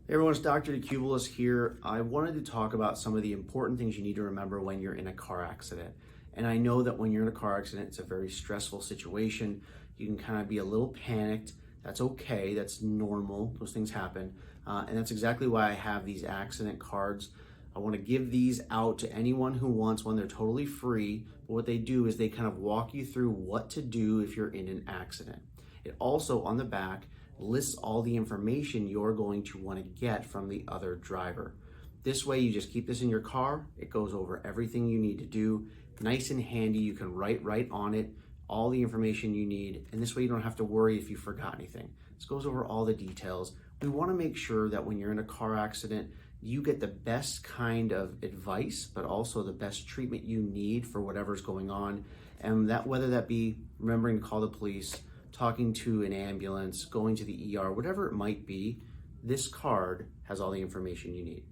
Hey everyone, it's Dr. DeCubellis here. I wanted to talk about some of the important things you need to remember when you're in a car accident. And I know that when you're in a car accident, it's a very stressful situation. You can kind of be a little panicked. That's okay, that's normal, those things happen. And that's exactly why I have these accident cards. I want to give these out to anyone who wants one. They're totally free, but what they do is they kind of walk you through what to do if you're in an accident. It also, on the back, lists all the information you're going to want to get from the other driver. This way you just keep this in your car. It goes over everything you need to do. Nice and handy. You can write right on it all the information you need, and this way you don't have to worry if you forgot anything. This goes over all the details. We want to make sure that when you're in a car accident, you get the best kind of advice, but also the best treatment you need for whatever's going on. And that, whether that be remembering to call the police, talking to an ambulance, going to the ER, whatever it might be, this card has all the information you need.